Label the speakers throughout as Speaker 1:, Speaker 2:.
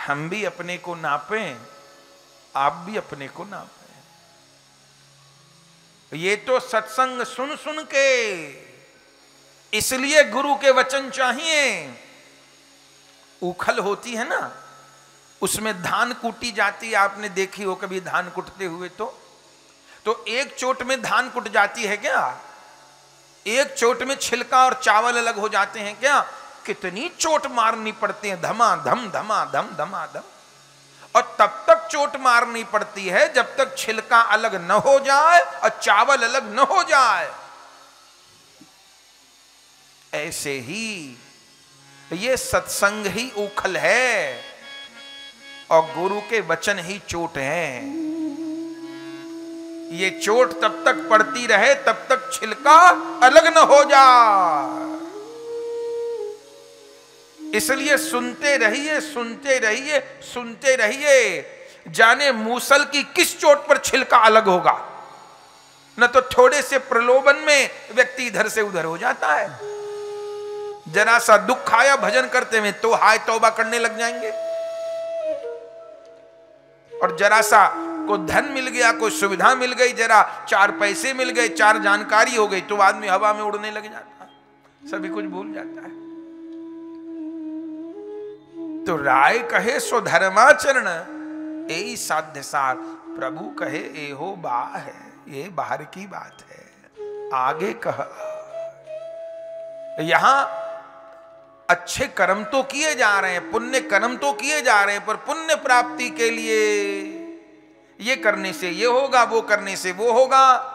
Speaker 1: हम भी अपने को नापें, आप भी अपने को नापें। ये तो सत्संग सुन सुन के, इसलिए गुरु के वचन चाहिए। उखल होती है ना, उसमें धान कूटी जाती है, आपने देखी हो कभी धान कुटते हुए? तो एक चोट में धान कुट जाती है क्या? एक चोट में छिलका और चावल अलग हो जाते हैं क्या? कितनी चोट मारनी पड़ती है, धमाधम धमाधम धमाधम। और तब तक चोट मारनी पड़ती है जब तक छिलका अलग न हो जाए और चावल अलग न हो जाए। ऐसे ही ये सत्संग ही उखल है और गुरु के वचन ही चोट है। ये चोट तब तक पड़ती रहे तब तक छिलका अलग न हो जाए। इसलिए सुनते रहिए, सुनते रहिए, सुनते रहिए। जाने मूसल की किस चोट पर छिलका अलग होगा। न तो थोड़े से प्रलोभन में व्यक्ति इधर से उधर हो जाता है। जरा सा दुख आया भजन करते हुए तो हाय तौबा करने लग जाएंगे। और जरा सा को धन मिल गया, कोई सुविधा मिल गई, जरा चार पैसे मिल गए, चार जानकारी हो गई तो आदमी हवा में उड़ने लग जाता है, सभी कुछ भूल जाता है। तो राय कहे सो धर्माचरण यही साध्य सार। प्रभु कहे एहो बा है, ये बाहर की बात है। आगे कहा यहां अच्छे कर्म तो किए जा रहे हैं, पुण्य कर्म तो किए जा रहे हैं, पर पुण्य प्राप्ति के लिए ये करने से ये होगा, वो करने से वो होगा।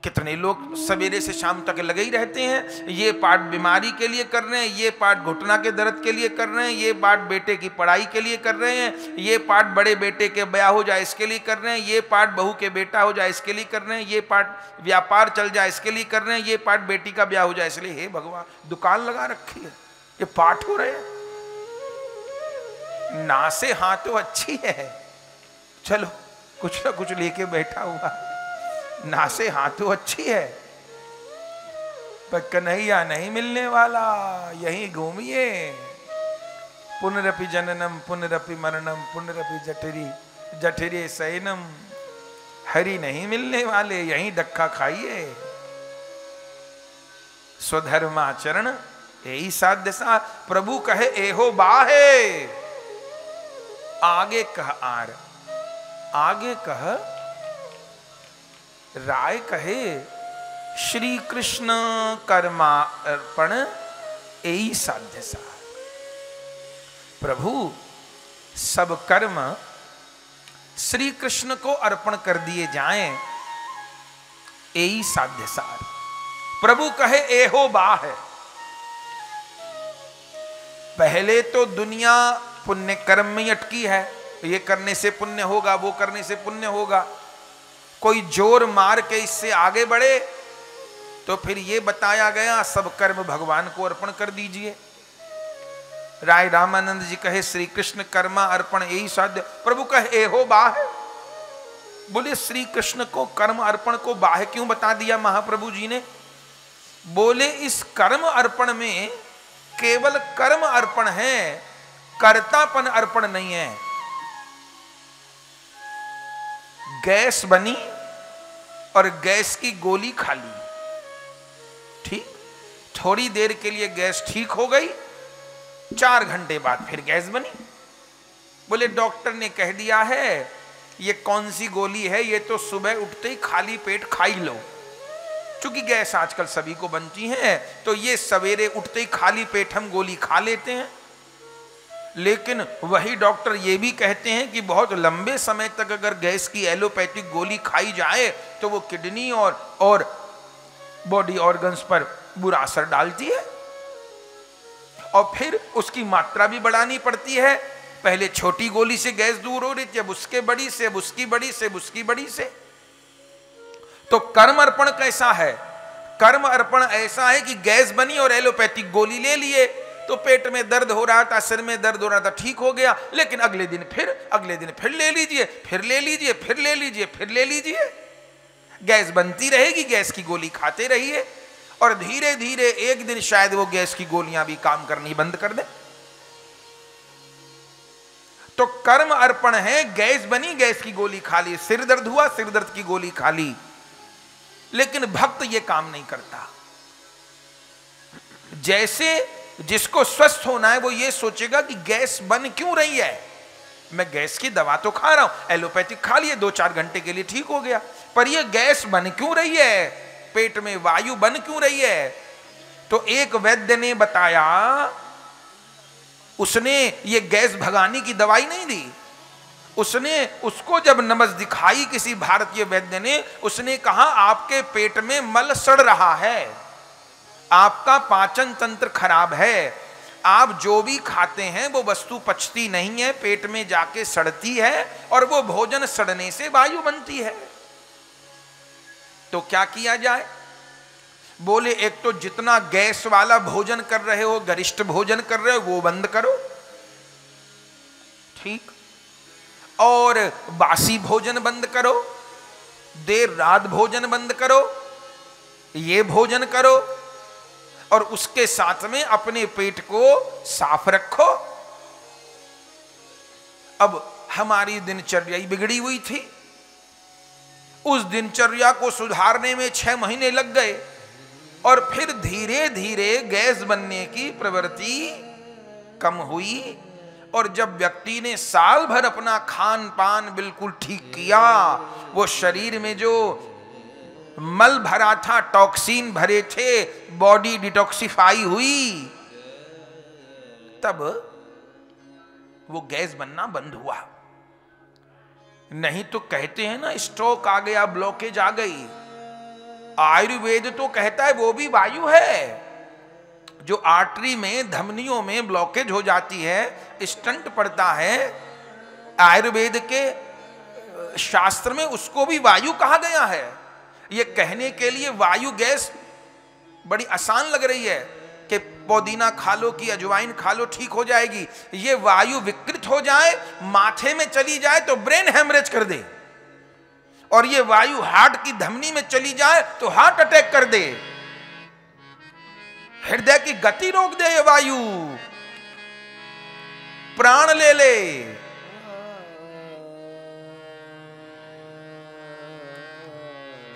Speaker 1: कितने लोग सवेरे से शाम तक लगे ही रहते हैं। ये पाठ बीमारी के लिए कर रहे हैं, ये पाठ घुटना के दर्द के लिए कर रहे हैं, ये पाठ बेटे की पढ़ाई के लिए कर रहे हैं, ये पाठ बड़े बेटे के ब्याह हो जाए इसके लिए कर रहे हैं, ये पाठ बहू के बेटा हो जाए इसके लिए कर रहे हैं, ये पाठ व्यापार चल जाए इसके लिए कर रहे हैं, ये पाठ बेटी का ब्याह हो जाए इसलिए। हे भगवान, दुकान लगा रखी है, ये पाठ हो रहे हैं। ना से हाथों अच्छी है, चलो कुछ ना कुछ लेके बैठा हुआ। नासे हाथों अच्छी है पर कन्हैया नहीं मिलने वाला। यहीं घूमिए, पुनरपि जननम पुनरपि मरणम पुनरपि जठरी जठरे शयनम। हरि नहीं मिलने वाले, यहीं धक्का खाइए। स्वधर्माचरण यही साध्य सा। प्रभु कहे एहो बाहे। आगे कह आर, आगे कह राय कहे श्री कृष्ण कर्मार्पण यही साध्य सार। प्रभु सब कर्म श्री कृष्ण को अर्पण कर दिए जाएं, यही साध्य सार। प्रभु कहे एहो बा है। पहले तो दुनिया पुण्य कर्म में अटकी है, ये करने से पुण्य होगा, वो करने से पुण्य होगा। कोई जोर मार के इससे आगे बढ़े तो फिर ये बताया गया सब कर्म भगवान को अर्पण कर दीजिए। राय रामानंद जी कहे श्री कृष्ण कर्मा अर्पण यही साध्य। प्रभु कहे एहो बाह। बोले श्री कृष्ण को कर्म अर्पण को बाह क्यों बता दिया महाप्रभु जी ने? बोले इस कर्म अर्पण में केवल कर्म अर्पण है, कर्तापन अर्पण नहीं है। गैस बनी और गैस की गोली खा ली, ठीक, थोड़ी देर के लिए गैस ठीक हो गई, 4 घंटे बाद फिर गैस बनी। बोले डॉक्टर ने कह दिया है ये कौन सी गोली है, ये तो सुबह उठते ही खाली पेट खा ही लो। चूंकि गैस आजकल सभी को बनती है तो ये सवेरे उठते ही खाली पेट हम गोली खा लेते हैं। लेकिन वही डॉक्टर ये भी कहते हैं कि बहुत लंबे समय तक अगर गैस की एलोपैथिक गोली खाई जाए तो वो किडनी और बॉडी ऑर्गन्स पर बुरा असर डालती है और फिर उसकी मात्रा भी बढ़ानी पड़ती है। पहले छोटी गोली से गैस दूर हो रही थी, अब उसके बड़ी से, अब उसकी बड़ी से, अब उसकी बड़ी से। तो कर्म अर्पण कैसा है? कर्म अर्पण ऐसा है कि गैस बनी और एलोपैथिक गोली ले लिए तो पेट में दर्द हो रहा था, सिर में दर्द हो रहा था, ठीक हो गया। लेकिन अगले दिन फिर ले लीजिए, फिर ले लीजिए, फिर ले लीजिए, फिर ले लीजिए। गैस बनती रहेगी, गैस की गोली खाते रहिए और धीरे धीरे एक दिन शायद वो गैस की गोलियां भी काम करनी बंद कर दे। तो कर्म अर्पण है, गैस बनी, गैस की गोली खा ली, सिर दर्द हुआ, सिर दर्द की गोली खा ली। लेकिन भक्त ये काम नहीं करता। जैसे जिसको स्वस्थ होना है वो ये सोचेगा कि गैस बन क्यों रही है, मैं गैस की दवा तो खा रहा हूं, एलोपैथिक खा लिए, 2-4 घंटे के लिए ठीक हो गया, पर ये गैस बन क्यों रही है, पेट में वायु बन क्यों रही है। तो एक वैद्य ने बताया, उसने ये गैस भगाने की दवाई नहीं दी, उसने उसको जब नब्ज दिखाई किसी भारतीय वैद्य ने, उसने कहा आपके पेट में मल सड़ रहा है, आपका पाचन तंत्र खराब है, आप जो भी खाते हैं वो वस्तु पचती नहीं है, पेट में जाके सड़ती है, और वो भोजन सड़ने से वायु बनती है। तो क्या किया जाए? बोले एक तो जितना गैस वाला भोजन कर रहे हो, गरिष्ठ भोजन कर रहे हो, वो बंद करो, ठीक, और बासी भोजन बंद करो, देर रात भोजन बंद करो, ये भोजन करो, और उसके साथ में अपने पेट को साफ रखो। अब हमारी दिनचर्या ही बिगड़ी हुई थी, उस दिनचर्या को सुधारने में 6 महीने लग गए, और फिर धीरे धीरे गैस बनने की प्रवृत्ति कम हुई। और जब व्यक्ति ने साल भर अपना खान पान बिल्कुल ठीक किया, वो शरीर में जो मल भरा था, टॉक्सिन भरे थे, बॉडी डिटॉक्सिफाई हुई, तब वो गैस बनना बंद हुआ। नहीं तो कहते हैं ना, स्ट्रोक आ गया, ब्लॉकेज आ गई। आयुर्वेद तो कहता है वो भी वायु है। जो आर्टरी में, धमनियों में ब्लॉकेज हो जाती है, स्टंट पड़ता है, आयुर्वेद के शास्त्र में उसको भी वायु कहा गया है। ये कहने के लिए वायु गैस बड़ी आसान लग रही है कि पुदीना खा लो कि अजवाइन खा लो ठीक हो जाएगी। ये वायु विकृत हो जाए, माथे में चली जाए तो ब्रेन हेमरेज कर दे, और ये वायु हार्ट की धमनी में चली जाए तो हार्ट अटैक कर दे, हृदय की गति रोक दे, ये वायु प्राण ले ले।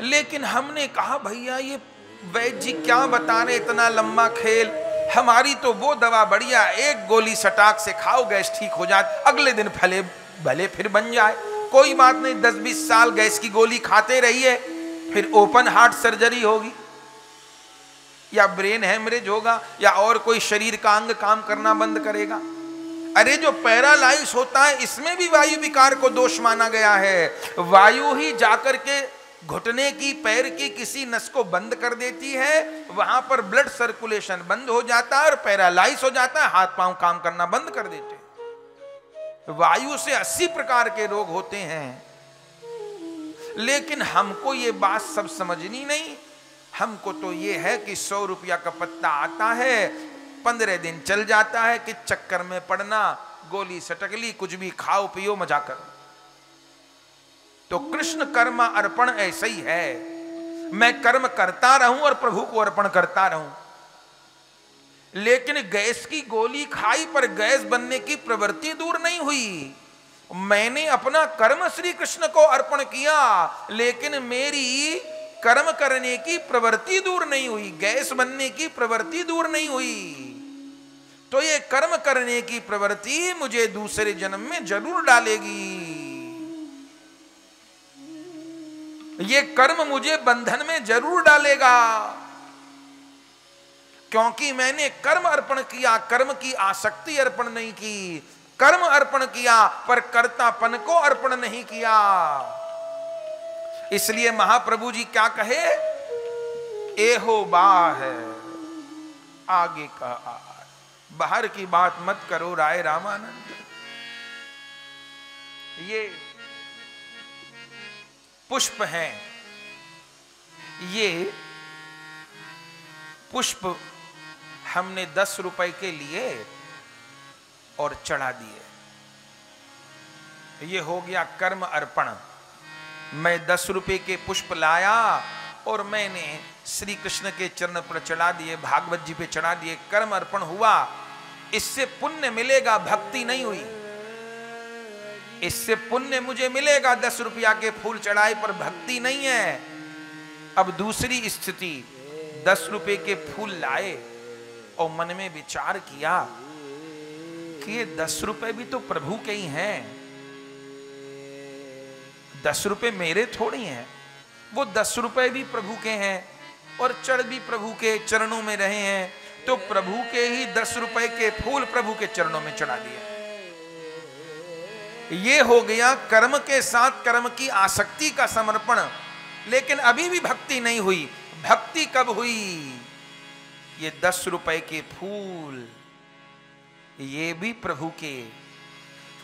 Speaker 1: लेकिन हमने कहा भैया ये वैद्य जी क्या बता रहे, इतना लंबा खेल, हमारी तो वो दवा बढ़िया, एक गोली सटाक से खाओ, गैस ठीक हो जाए, अगले दिन फले भले फिर बन जाए, कोई बात नहीं, 10-20 साल गैस की गोली खाते रहिए, फिर ओपन हार्ट सर्जरी होगी, या ब्रेन हेमरेज होगा, या और कोई शरीर का अंग काम करना बंद करेगा। अरे जो पैरालाइज होता है, इसमें भी वायु विकार को दोष माना गया है। वायु ही जाकर के घुटने की, पैर की किसी नस को बंद कर देती है, वहां पर ब्लड सर्कुलेशन बंद हो जाता है और पैरालाइज हो जाता है, हाथ पांव काम करना बंद कर देते हैं। वायु से 80 प्रकार के रोग होते हैं। लेकिन हमको ये बात सब समझनी नहीं। हमको तो ये है कि 100 रुपया का पत्ता आता है, 15 दिन चल जाता है, कि चक्कर में पड़ना, गोली सटकली, कुछ भी खाओ पियो मजा करो। तो कृष्ण कर्म अर्पण ऐसा ही है, मैं कर्म करता रहूं और प्रभु को अर्पण करता रहूं। लेकिन गैस की गोली खाई पर गैस बनने की प्रवृत्ति दूर नहीं हुई। मैंने अपना कर्म श्री कृष्ण को अर्पण किया, लेकिन मेरी कर्म करने की प्रवृत्ति दूर नहीं हुई, गैस बनने की प्रवृत्ति दूर नहीं हुई। तो ये कर्म करने की प्रवृत्ति मुझे दूसरे जन्म में जरूर डालेगी, ये कर्म मुझे बंधन में जरूर डालेगा, क्योंकि मैंने कर्म अर्पण किया, कर्म की आसक्ति अर्पण नहीं की, कर्म अर्पण किया पर कर्तापन को अर्पण नहीं किया। इसलिए महाप्रभु जी क्या कहे, एहो बाह आगे का आर, बाहर की बात मत करो राय रामानंद। ये पुष्प हैं, ये पुष्प हमने 10 रुपए के लिए और चढ़ा दिए, ये हो गया कर्म अर्पण। मैं 10 रुपए के पुष्प लाया और मैंने श्री कृष्ण के चरण पर चढ़ा दिए, भागवत जी पे चढ़ा दिए, कर्म अर्पण हुआ। इससे पुण्य मिलेगा, भक्ति नहीं हुई। इससे पुण्य मुझे मिलेगा, 10 रुपया के फूल चढ़ाए पर भक्ति नहीं है। अब दूसरी स्थिति, 10 रुपए के फूल लाए और मन में विचार किया कि ये 10 रुपए भी तो प्रभु के ही हैं, 10 रुपए मेरे थोड़ी हैं, वो 10 रुपए भी प्रभु के हैं और चढ़ भी प्रभु के चरणों में रहे हैं, तो प्रभु के ही 10 रुपए के फूल प्रभु के चरणों में चढ़ा दिए। ये हो गया कर्म के साथ कर्म की आसक्ति का समर्पण। लेकिन अभी भी भक्ति नहीं हुई। भक्ति कब हुई? ये 10 रुपए के फूल ये भी प्रभु के,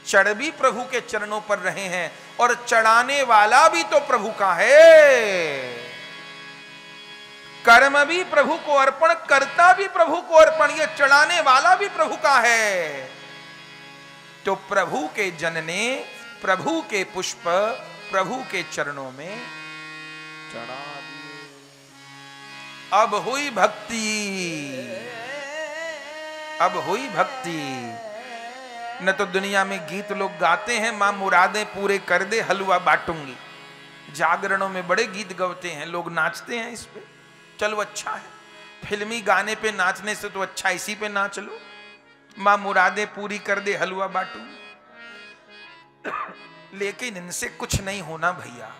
Speaker 1: चढ़ भी प्रभु के चरणों पर रहे हैं और चढ़ाने वाला भी तो प्रभु का है। कर्म भी प्रभु को अर्पण, करता भी प्रभु को अर्पण, ये चढ़ाने वाला भी प्रभु का है। तो प्रभु के जन ने प्रभु के पुष्प प्रभु के चरणों में चढ़ा दिए। अब हुई भक्ति, अब हुई भक्ति। न तो दुनिया में गीत लोग गाते हैं, मां मुरादें पूरे कर दे हलवा बांटूंगी। जागरणों में बड़े गीत गाते हैं, लोग नाचते हैं इस पे। चलो अच्छा है, फिल्मी गाने पे नाचने से तो अच्छा इसी पे नाच लो। मां मुरादें पूरी कर दे हलवा बांटूंगी। लेकिन इनसे कुछ नहीं होना भैया।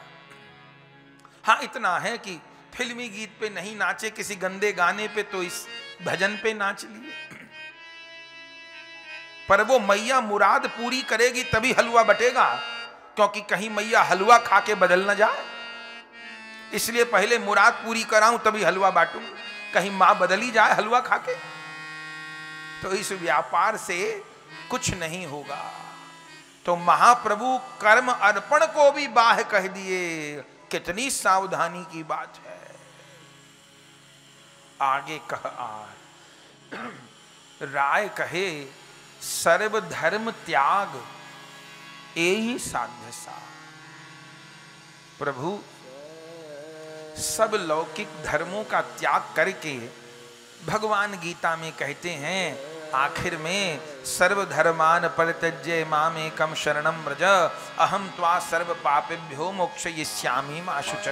Speaker 1: हाँ, इतना है कि फिल्मी गीत पे नहीं नाचे, किसी गंदे गाने पे तो इस भजन पे नाच लिए। पर वो मैया मुराद पूरी करेगी तभी हलवा बटेगा, क्योंकि कहीं मैया हलवा खा के बदल न जाए। इसलिए पहले मुराद पूरी कराऊं तभी हलवा बांटूंगी, कहीं मां बदली जाए हलवा खा के। तो इस व्यापार से कुछ नहीं होगा। तो महाप्रभु कर्म अर्पण को भी बाह कह दिए। कितनी सावधानी की बात है। आगे कह राय कहे सर्व धर्म त्याग एही साध्य सा। प्रभु सब लौकिक धर्मों का त्याग करके भगवान गीता में कहते हैं आखिर में सर्वधर्मान परित्यज्य मामेकं शरणं व्रज अहम त्वा सर्व पापेभ्यो मोक्षयिष्यामि मा शुच।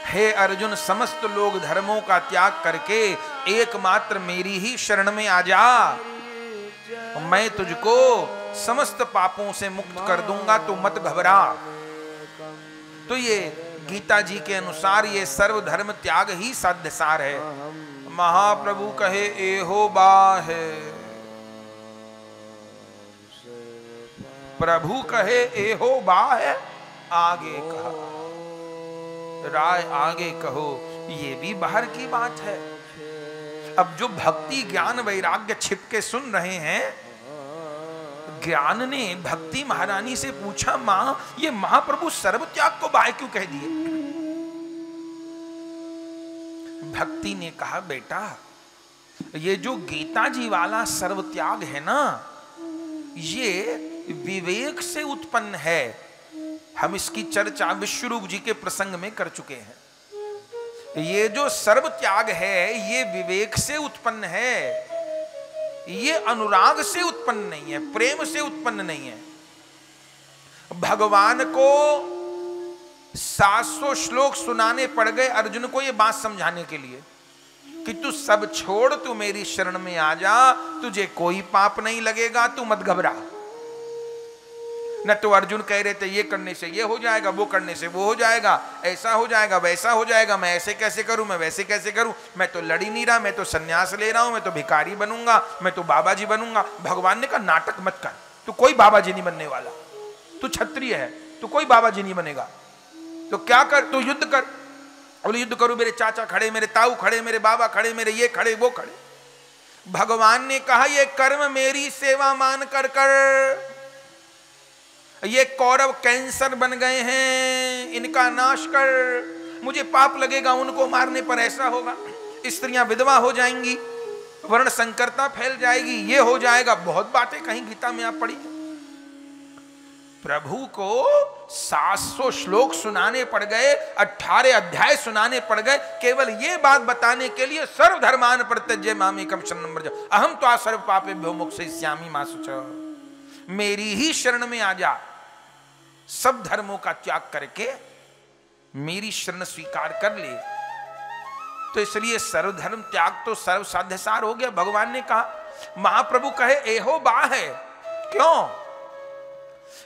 Speaker 1: हे अर्जुन, समस्त लोग धर्मों का त्याग करके एकमात्र मेरी ही शरण में आ जा, मैं तुझको समस्त पापों से मुक्त कर दूंगा, तो मत घबरा। तो ये गीता जी के अनुसार ये सर्वधर्म त्याग ही साध्य सार है। महाप्रभु कहे एहो बाह, प्रभु कहे एहो बाह, आगे कहा राय आगे कहो, ये भी बाहर की बात है। अब जो भक्ति ज्ञान वैराग्य छिप के सुन रहे हैं, ज्ञान ने भक्ति महारानी से पूछा, मां ये महाप्रभु सर्व त्याग को बाह क्यों कह दिए? भक्ति ने कहा, बेटा ये जो गीता जी वाला सर्व त्याग है ना, ये विवेक से उत्पन्न है। हम इसकी चर्चा विश्वरूप जी के प्रसंग में कर चुके हैं। ये जो सर्व त्याग है ये विवेक से उत्पन्न है, ये अनुराग से उत्पन्न नहीं है, प्रेम से उत्पन्न नहीं है। भगवान को 700 श्लोक सुनाने पड़ गए अर्जुन को ये बात समझाने के लिए कि तू सब छोड़, तू मेरी शरण में आ जा, तुझे कोई पाप नहीं लगेगा, तू मत घबरा। न तो अर्जुन कह रहे थे ये करने से ये हो जाएगा, वो करने से वो हो जाएगा, ऐसा हो जाएगा, वैसा हो जाएगा, मैं ऐसे कैसे करूं, मैं वैसे कैसे करूं, मैं तो लड़ ही नहीं रहा, मैं तो सन्यास ले रहा हूं, मैं तो भिखारी बनूंगा, मैं तो बाबा जी बनूंगा। भगवान ने कहा नाटक मत कर, तू कोई बाबा जी नहीं बनने वाला, तू क्षत्रिय है, तू कोई बाबा जी नहीं बनेगा। तो क्या कर, तू युद्ध कर। बोले युद्ध करूं, मेरे चाचा खड़े, मेरे ताऊ खड़े, मेरे बाबा खड़े, मेरे ये खड़े वो खड़े। भगवान ने कहा ये कर्म मेरी सेवा मान कर कर, ये कौरव कैंसर बन गए हैं, इनका नाश कर, मुझे पाप लगेगा उनको मारने पर, ऐसा होगा, स्त्रियां विधवा हो जाएंगी, वर्ण संकरता फैल जाएगी, ये हो जाएगा। बहुत बातें कहीं गीता में आप पढ़ी। प्रभु को 700 श्लोक सुनाने पड़ गए, 18 अध्याय सुनाने पड़ गए, केवल ये बात बताने के लिए सर्वधर्मान परित्यज्य मामेकं शरणं व्रज अहम त्वा सर्व पापेभ्यो मोक्षयिष्यामि मा शुच। मेरी ही शरण में आ जा, सब धर्मों का त्याग करके मेरी शरण स्वीकार कर ले। तो इसलिए सर्वधर्म त्याग तो सर्व साध्य सार हो गया। भगवान ने कहा, महाप्रभु कहे एहो बा है। क्यों?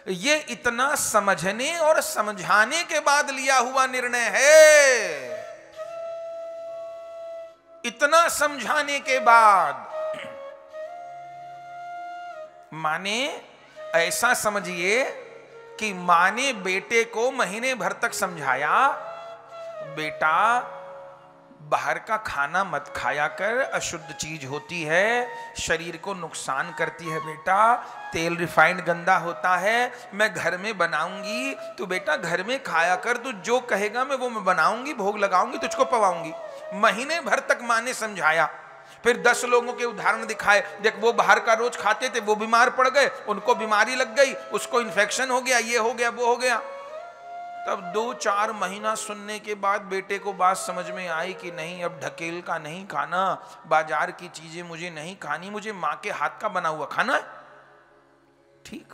Speaker 1: ये इतना समझने और समझाने के बाद लिया हुआ निर्णय है। इतना समझाने के बाद, माने ऐसा समझिए कि मां ने बेटे को महीने भर तक समझाया, बेटा बाहर का खाना मत खाया कर, अशुद्ध चीज होती है, शरीर को नुकसान करती है बेटा, तेल रिफाइंड गंदा होता है, मैं घर में बनाऊंगी, तू बेटा घर में खाया कर, तू जो कहेगा मैं बनाऊंगी, भोग लगाऊंगी, तुझको पवाऊंगी। महीने भर तक मां ने समझाया। फिर 10 लोगों के उदाहरण दिखाए, देख वो बाहर का रोज खाते थे, वो बीमार पड़ गए, उनको बीमारी लग गई, उसको इन्फेक्शन हो गया, ये हो गया, वो हो गया। तब 2-4 महीना सुनने के बाद बेटे को बात समझ में आई कि नहीं, अब ढकेल का नहीं खाना, बाजार की चीजें मुझे नहीं खानी, मुझे मां के हाथ का बना हुआ खाना है। ठीक,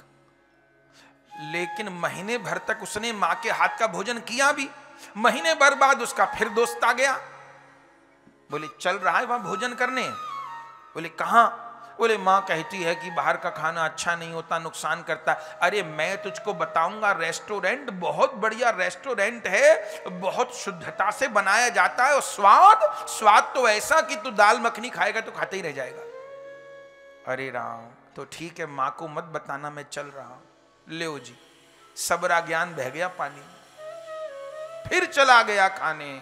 Speaker 1: लेकिन महीने भर तक उसने मां के हाथ का भोजन किया भी। महीने भर बाद उसका फिर दोस्त आ गया, बोले चल रहा है वहां भोजन करने। बोले कहां? बोले मां कहती है कि बाहर का खाना अच्छा नहीं होता, नुकसान करता। अरे मैं तुझको बताऊंगा, रेस्टोरेंट बहुत बढ़िया रेस्टोरेंट है, बहुत शुद्धता से बनाया जाता है, और स्वाद तो ऐसा कि तू दाल मखनी खाएगा तो खाते ही रह जाएगा। अरे राम, तो ठीक है, मां को मत बताना, मैं चल रहा हूं। ले जी, सबरा ज्ञान बह गया पानी, फिर चला गया खाने।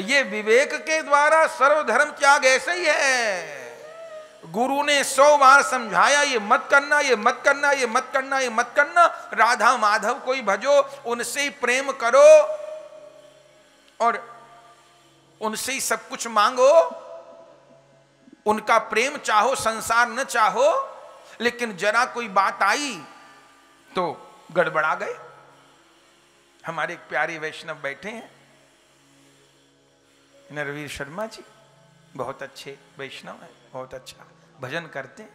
Speaker 1: ये विवेक के द्वारा सर्वधर्म त्याग ऐसे ही है। गुरु ने 100 बार समझाया, ये मत करना, ये मत करना, ये मत करना, ये मत करना, राधा माधव को ही भजो, उनसे ही प्रेम करो और उनसे ही सब कुछ मांगो, उनका प्रेम चाहो, संसार न चाहो। लेकिन जरा कोई बात आई तो गड़बड़ा गए। हमारे एक प्यारे वैष्णव बैठे हैं, नरवीर शर्मा जी, बहुत अच्छे वैष्णव हैं, बहुत अच्छा भजन करते हैं,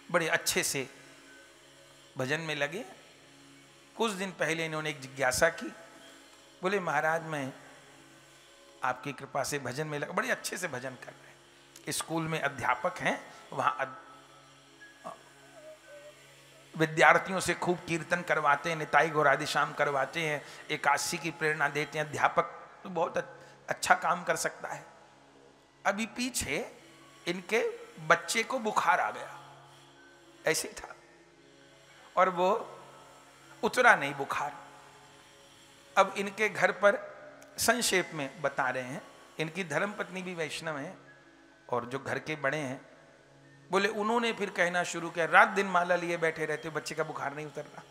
Speaker 1: बड़े अच्छे से भजन में लगे। कुछ दिन पहले इन्होंने एक जिज्ञासा की, बोले महाराज मैं आपकी कृपा से भजन में लगा, बड़े अच्छे से भजन कर रहे हैं, स्कूल में अध्यापक हैं, वहां विद्यार्थियों से खूब कीर्तन करवाते हैं, निताई गौरादिशाम करवाते हैं, एकादशी की प्रेरणा देते हैं। अध्यापक तो बहुत अच्छा काम कर सकता है। अभी पीछे इनके बच्चे को बुखार आ गया, ऐसे ही था, और वो उतरा नहीं बुखार। अब इनके घर पर संक्षेप में बता रहे हैं, इनकी धर्मपत्नी भी वैष्णव है और जो घर के बड़े हैं, बोले उन्होंने फिर कहना शुरू किया, रात दिन माला लिए बैठे रहते हो, बच्चे का बुखार नहीं उतर रहा,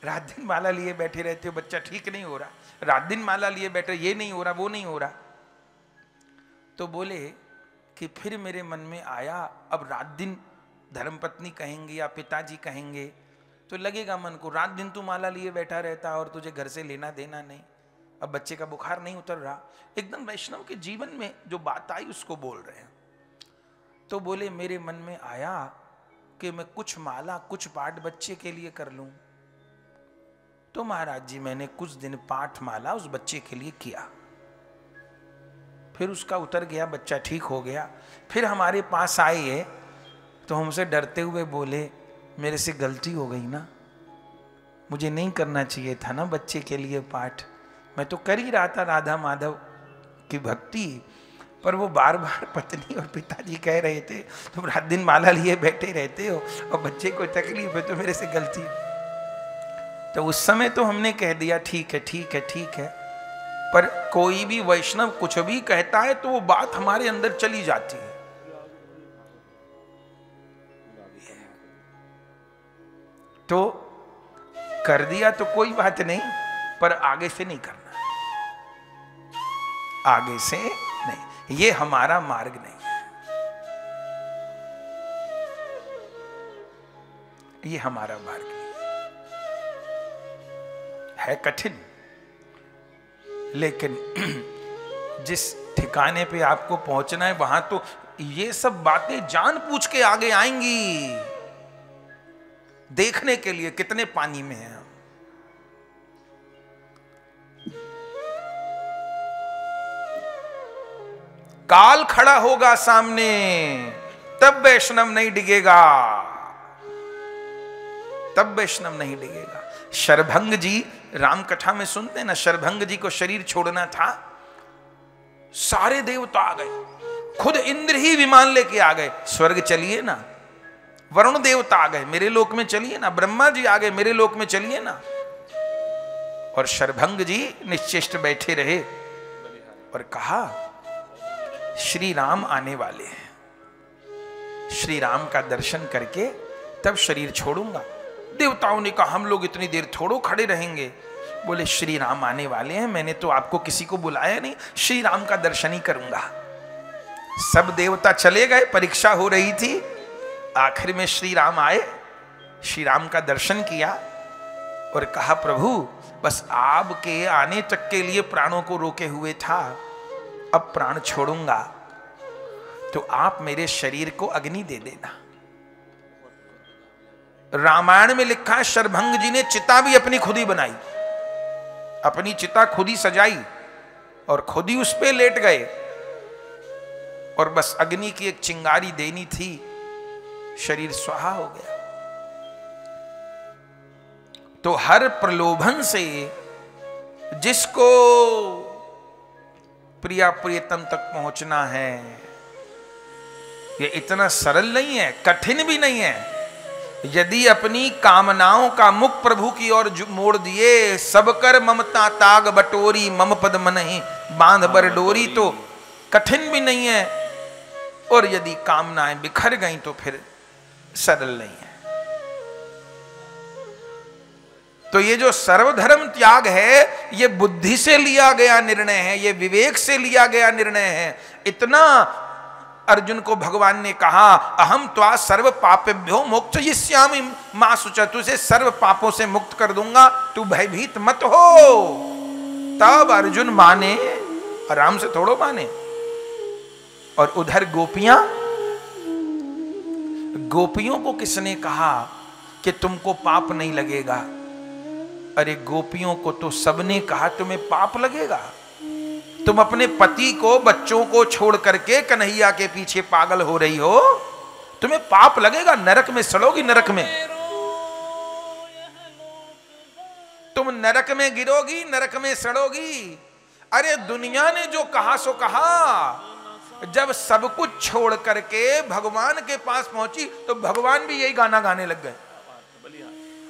Speaker 1: रात दिन माला लिए बैठे रहते हो, बच्चा ठीक नहीं हो रहा, रात दिन माला लिए बैठे, ये नहीं हो रहा, वो नहीं हो रहा। तो बोले कि फिर मेरे मन में आया, अब रात दिन धर्मपत्नी कहेंगे या पिताजी कहेंगे तो लगेगा मन को, रात दिन तू माला लिए बैठा रहता और तुझे घर से लेना देना नहीं, अब बच्चे का बुखार नहीं उतर रहा। एकदम वैष्णव के जीवन में जो बात आई उसको बोल रहे हैं। तो बोले मेरे मन में आया कि मैं कुछ माला कुछ पाठ बच्चे के लिए कर लूं। तो महाराज जी मैंने कुछ दिन पाठ माला उस बच्चे के लिए किया, फिर उसका उतर गया, बच्चा ठीक हो गया। फिर हमारे पास आए ये तो हमसे डरते हुए बोले मेरे से गलती हो गई ना, मुझे नहीं करना चाहिए था ना बच्चे के लिए पाठ, मैं तो कर ही रहा था राधा माधव की भक्ति, पर वो बार बार पत्नी और पिताजी कह रहे थे तुम रात दिन माला लिए बैठे रहते हो और बच्चे को तकलीफ है, तो मेरे से गलती। तो उस समय तो हमने कह दिया ठीक है ठीक है ठीक है, पर कोई भी वैष्णव कुछ भी कहता है तो वो बात हमारे अंदर चली जाती है। तो कर दिया तो कोई बात नहीं, पर आगे से नहीं करना, आगे से नहीं, ये हमारा मार्ग नहीं है, ये हमारा मार्ग नहीं है। कठिन, लेकिन जिस ठिकाने पे आपको पहुंचना है वहां तो ये सब बातें जान पूछ के आगे आएंगी। देखने के लिए कितने पानी में हैं। काल खड़ा होगा सामने, तब वैष्णव नहीं डिगेगा, तब वैष्णव नहीं डिगेगा। शरभंग जी राम कथा में सुनते हैं ना, शरभंग जी को शरीर छोड़ना था, सारे देवता आ गए, खुद इंद्र ही विमान लेके आ गए, स्वर्ग चलिए ना। वरुण देवता आ गए, मेरे लोक में चलिए ना। ब्रह्मा जी आ गए, मेरे लोक में चलिए ना। और शरभंग जी निश्चिष्ट बैठे रहे और कहा श्री राम आने वाले हैं, श्री राम का दर्शन करके तब शरीर छोड़ूंगा। देवताओं ने कहा हम लोग इतनी देर थोड़ो खड़े रहेंगे। बोले श्री राम आने वाले हैं, मैंने तो आपको किसी को बुलाया नहीं, श्री राम का दर्शन ही करूंगा। सब देवता चले गए, परीक्षा हो रही थी। आखिर में श्री राम आए, श्री राम का दर्शन किया और कहा प्रभु बस आपके आने तक के लिए प्राणों को रोके हुए था, अब प्राण छोड़ूंगा तो आप मेरे शरीर को अग्नि दे देना। रामायण में लिखा है शरभंग जी ने चिता भी अपनी खुद ही बनाई, अपनी चिता खुद ही सजाई और खुद ही उस पे लेट गए और बस अग्नि की एक चिंगारी देनी थी, शरीर स्वाहा हो गया। तो हर प्रलोभन से जिसको प्रिया प्रियतम तक पहुंचना है, ये इतना सरल नहीं है, कठिन भी नहीं है। यदि अपनी कामनाओं का मुख प्रभु की ओर मोड़ दिए, सब कर ममता ताग बटोरी, मम पद मन ही बांध बर डोरी, तो कठिन भी नहीं है। और यदि कामनाएं बिखर गई तो फिर सरल नहीं है। तो ये जो सर्वधर्म त्याग है, ये बुद्धि से लिया गया निर्णय है, ये विवेक से लिया गया निर्णय है। इतना अर्जुन को भगवान ने कहा अहम त्वा सर्व पापेभ्यो मोक्षयिष्यामि मा शुचः, तुझे सर्व पापों से मुक्त कर दूंगा, तू भयभीत मत हो। तब अर्जुन माने, आराम से थोड़ो माने। और उधर गोपियां, गोपियों को किसने कहा कि तुमको पाप नहीं लगेगा? अरे गोपियों को तो सबने कहा तुम्हें पाप लगेगा, तुम अपने पति को बच्चों को छोड़ करके कन्हैया के पीछे पागल हो रही हो, तुम्हें पाप लगेगा, नरक में सड़ोगी, नरक में तुम नरक में गिरोगी, नरक में सड़ोगी। अरे दुनिया ने जो कहा सो कहा, जब सब कुछ छोड़ करके भगवान के पास पहुंची तो भगवान भी यही गाना गाने लग गए।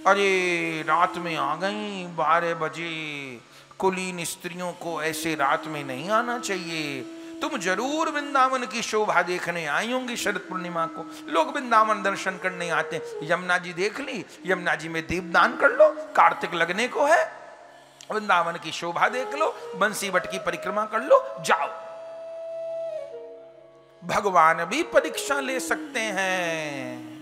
Speaker 1: अरे रात में आ गई 12 बजे, कुलीन स्त्रियों को ऐसे रात में नहीं आना चाहिए, तुम जरूर वृंदावन की शोभा देखने आई होंगी शरद पूर्णिमा को, लोग वृंदावन दर्शन करने आते हैं। यमुना जी देख ली, यमुना जी में दीपदान कर लो, कार्तिक लगने को है, वृंदावन की शोभा देख लो, बंसी बट की परिक्रमा कर लो, जाओ। भगवान भी परीक्षा ले सकते हैं,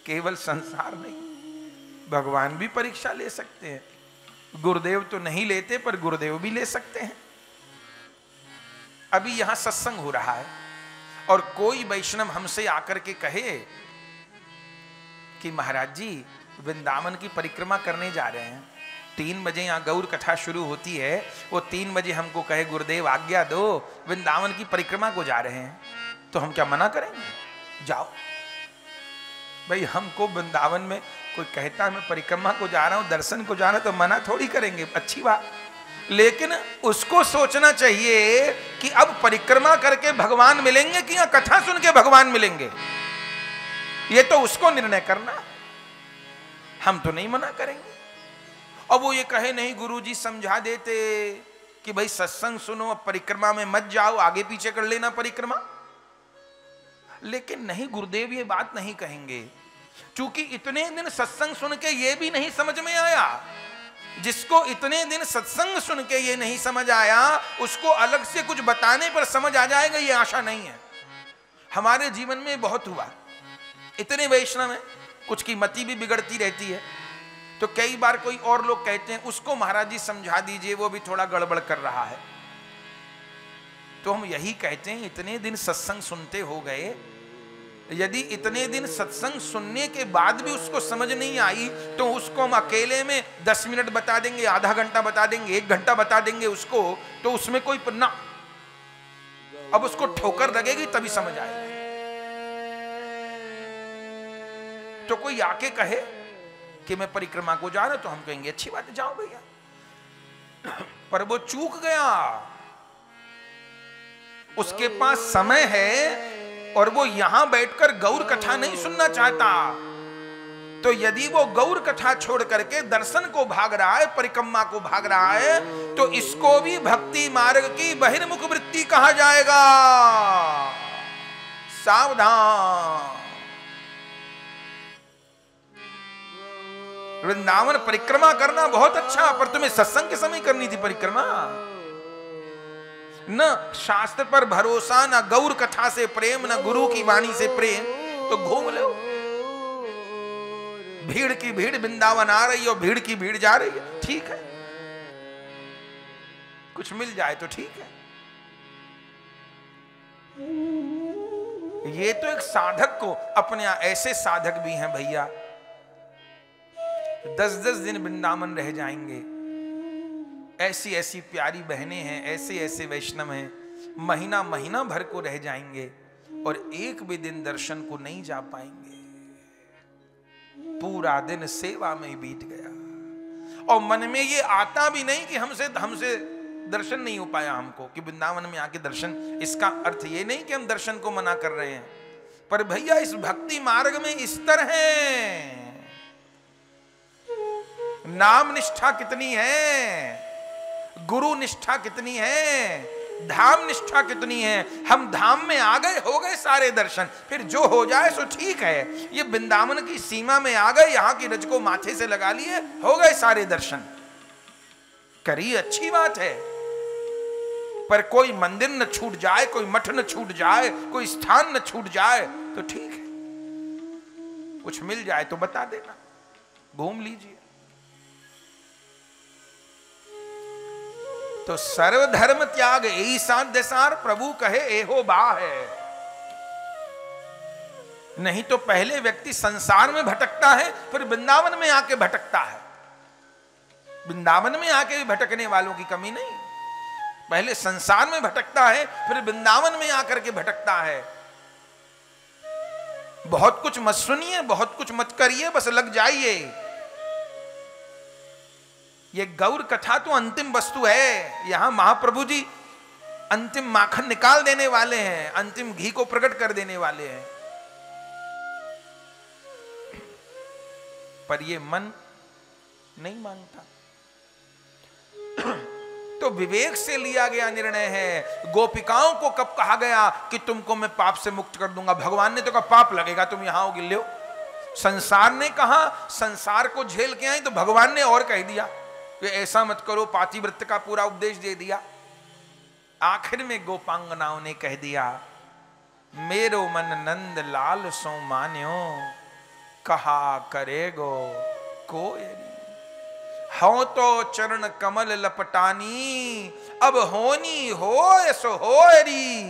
Speaker 1: केवल संसार नहीं, भगवान भी परीक्षा ले सकते हैं। गुरुदेव तो नहीं लेते, पर गुरुदेव भी ले सकते हैं। अभी यहां सत्संग हो रहा है और कोई वैष्णव हमसे आकर के कहे कि महाराज जी वृंदावन की परिक्रमा करने जा रहे हैं, 3 बजे यहाँ गौर कथा शुरू होती है, वो 3 बजे हमको कहे गुरुदेव आज्ञा दो, वृंदावन की परिक्रमा को जा रहे हैं, तो हम क्या मना करेंगे? जाओ भाई, हमको वृंदावन में कोई कहता है मैं परिक्रमा को जा रहा हूं, दर्शन को जा रहा हूं, तो मना थोड़ी करेंगे, अच्छी बात। लेकिन उसको सोचना चाहिए कि अब परिक्रमा करके भगवान मिलेंगे कि या कथा सुन के भगवान मिलेंगे, ये तो उसको निर्णय करना, हम तो नहीं मना करेंगे। और वो ये कहे नहीं गुरुजी समझा देते कि भाई सत्संग सुनो, अब परिक्रमा में मत जाओ, आगे पीछे कर लेना परिक्रमा। लेकिन नहीं, गुरुदेव ये बात नहीं कहेंगे, क्योंकि इतने दिन सत्संग सुन के ये भी नहीं समझ में आया। जिसको इतने दिन सत्संग सुन के ये नहीं समझ आया, उसको अलग से कुछ बताने पर समझ आ जाएगा, ये आशा नहीं है। हमारे जीवन में बहुत हुआ, इतने वैष्णव हैं, कुछ की मति भी बिगड़ती रहती है, तो कई बार कोई और लोग कहते हैं उसको महाराज जी समझा दीजिए, वो भी थोड़ा गड़बड़ कर रहा है। तो हम यही कहते हैं, इतने दिन सत्संग सुनते हो गए, यदि इतने दिन सत्संग सुनने के बाद भी उसको समझ नहीं आई तो उसको हम अकेले में 10 मिनट बता देंगे, आधा घंटा बता देंगे, 1 घंटा बता देंगे उसको, तो उसमें कोई ना, अब उसको ठोकर लगेगी तभी समझ आएगी। तो कोई आके कहे कि मैं परिक्रमा को जा रहा, तो हम कहेंगे अच्छी बात है, जाओ भैया। पर वो चूक गया, उसके पास समय है और वो यहां बैठकर गौर कथा नहीं सुनना चाहता। तो यदि वो गौर कथा छोड़ करके दर्शन को भाग रहा है, परिक्रमा को भाग रहा है, तो इसको भी भक्ति मार्ग की बहिर्मुख वृत्ति कहा जाएगा। सावधान। वृंदावन परिक्रमा करना बहुत अच्छा, पर तुम्हें सत्संग के समय करनी थी परिक्रमा। न शास्त्र पर भरोसा, न गौर कथा से प्रेम, न गुरु की वाणी से प्रेम, तो घूम लो। भीड़ की भीड़ वृंदावन आ रही हो, भीड़ की भीड़ जा रही है, ठीक है, कुछ मिल जाए तो ठीक है। ये तो एक साधक को, अपने ऐसे साधक भी हैं भैया, 10-10 दिन वृंदावन रह जाएंगे। ऐसी ऐसी प्यारी बहनें हैं, ऐसे ऐसे वैष्णव हैं, महीना महीना भर को रह जाएंगे और एक भी दिन दर्शन को नहीं जा पाएंगे। पूरा दिन सेवा में बीत गया और मन में ये आता भी नहीं कि हमसे दर्शन नहीं हो पाया हमको, कि वृंदावन में आके दर्शन। इसका अर्थ ये नहीं कि हम दर्शन को मना कर रहे हैं, पर भैया इस भक्ति मार्ग में स्तर है। नाम निष्ठा कितनी है, गुरु निष्ठा कितनी है, धाम निष्ठा कितनी है। हम धाम में आ गए, हो गए सारे दर्शन, फिर जो हो जाए सो ठीक है। ये वृंदावन की सीमा में आ गए, यहां की रज को माथे से लगा लिए, हो गए सारे दर्शन, करिए, अच्छी बात है। पर कोई मंदिर न छूट जाए, कोई मठ न छूट जाए, कोई स्थान न छूट जाए तो ठीक है। कुछ मिल जाए तो बता देना, घूम लीजिए। तो सर्वधर्म त्याग यही साध्य सार, प्रभु कहे एहो बा है। नहीं तो पहले व्यक्ति संसार में भटकता है, फिर वृंदावन में आके भटकता है। वृंदावन में आके भी भटकने वालों की कमी नहीं, पहले संसार में भटकता है, फिर वृंदावन में आकर के भटकता है। बहुत कुछ मत सुनिए, बहुत कुछ मत करिए, बस लग जाइए। ये गौर कथा तो अंतिम वस्तु है। यहां महाप्रभु जी अंतिम माखन निकाल देने वाले हैं, अंतिम घी को प्रकट कर देने वाले हैं। पर ये मन नहीं मानता। तो विवेक से लिया गया निर्णय है। गोपिकाओं को कब कहा गया कि तुमको मैं पाप से मुक्त कर दूंगा? भगवान ने तो कहा पाप लगेगा, तुम यहां आओगे लो। संसार ने कहा, संसार को झेल के आई, तो भगवान ने और कह दिया कि ऐसा मत करो, पातिव्रत्य का पूरा उपदेश दे दिया। आखिर में गोपांगनाओं ने कह दिया, मेरो मन नंद लाल सो मान्यो, कहा करेगो कोयरी। हो तो चरण कमल लपटानी, अब होनी हो सो होरी।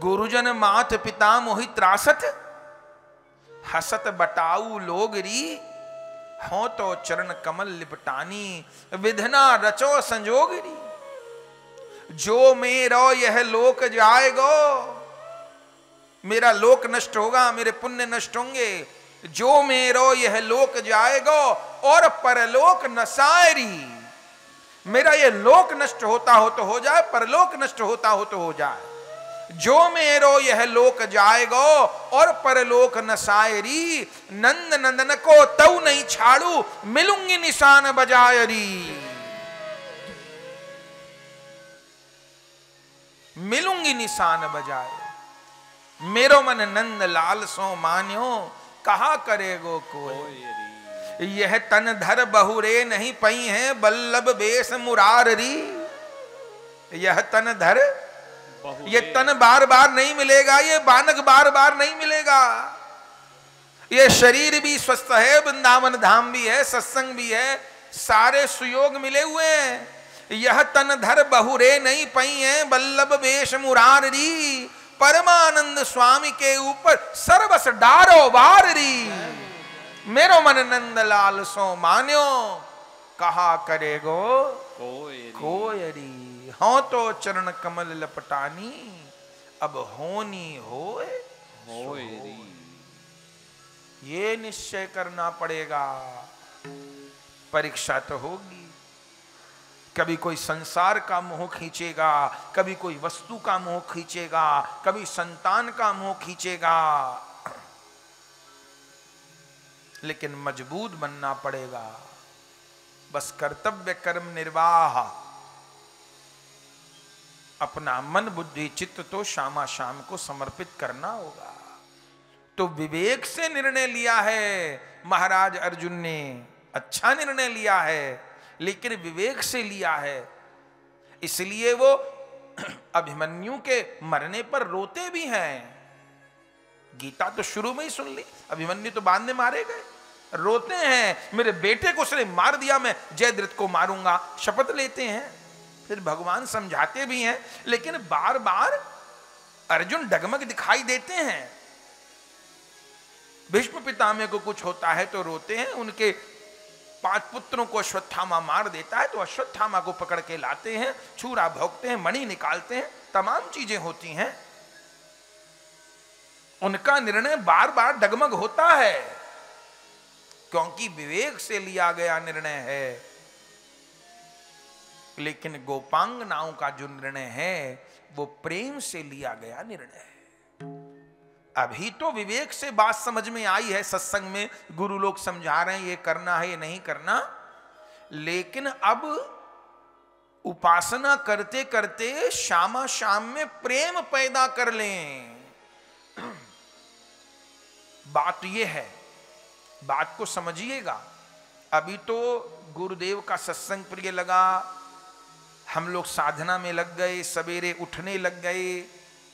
Speaker 1: गुरुजन मात पिता मोहि त्रासत, हसत बटाऊ लोग री। हो तो चरण कमल लिपटानी, विधना रचो संजोगरी। जो मेरो यह लोक जाएगो, मेरा लोक नष्ट होगा, मेरे पुण्य नष्ट होंगे। जो मेरो यह लोक जाएगो और परलोक नसायरी। मेरा यह लोक नष्ट होता हो तो हो जाए, परलोक नष्ट होता हो तो हो जाए। जो मेरो यह लोक जाएगो और परलोक नसायरी। नंद नंदन को तऊ नहीं छाड़ू, मिलूंगी निशान बजायरी। मिलूंगी निशान बजाए। मेरो मन नंद लाल सो मान्यो, कहा करेगो कोई। यह तन धर बहुरे नहीं पई है, बल्लभ बेस मुरारी। यह तन धर, ये तन बार बार नहीं मिलेगा, ये बानक बार बार नहीं मिलेगा। ये शरीर भी स्वस्थ है, वृंदावन धाम भी है, सत्संग भी है, सारे सुयोग मिले हुए हैं। यह तन धर बहुरे नहीं पई है, बल्लभ बेश मुरारी। परमानंद स्वामी के ऊपर सर्वस डारो बारी, मेरो मन नंद लाल सो मान्यो, कहा करेगो कोयरी। हो तो चरण कमल लपटानी, अब होनी होए ये निश्चय करना पड़ेगा। परीक्षा तो होगी, कभी कोई संसार का मोह खींचेगा, कभी कोई वस्तु का मोह खींचेगा, कभी संतान का मोह खींचेगा, लेकिन मजबूत बनना पड़ेगा। बस कर्तव्य कर्म निर्वाह, अपना मन बुद्धि चित्त तो शामा शाम को समर्पित करना होगा। तो विवेक से निर्णय लिया है महाराज अर्जुन ने, अच्छा निर्णय लिया है, लेकिन विवेक से लिया है। इसलिए वो अभिमन्यु के मरने पर रोते भी हैं। गीता तो शुरू में ही सुन ली, अभिमन्यु तो बाद में मारे गए। रोते हैं, मेरे बेटे को उसने मार दिया, मैं जयद्रथ को मारूंगा, शपथ लेते हैं। फिर भगवान समझाते भी हैं, लेकिन बार बार अर्जुन डगमग दिखाई देते हैं। भीष्म पितामह को कुछ होता है तो रोते हैं, उनके 5 पुत्रों को अश्वत्थामा मार देता है तो अश्वत्थामा को पकड़ के लाते हैं, छुरा भोंकते हैं, मणि निकालते हैं, तमाम चीजें होती हैं। उनका निर्णय बार बार डगमग होता है, क्योंकि विवेक से लिया गया निर्णय है। लेकिन गोपांगनाओं का जो निर्णय है वो प्रेम से लिया गया निर्णय है। अभी तो विवेक से बात समझ में आई है, सत्संग में गुरु लोग समझा रहे हैं ये करना है ये नहीं करना, लेकिन अब उपासना करते करते शामा शाम में प्रेम पैदा कर लें। बात ये है, बात को समझिएगा। अभी तो गुरुदेव का सत्संग प्रिय लगा, हम लोग साधना में लग गए, सवेरे उठने लग गए,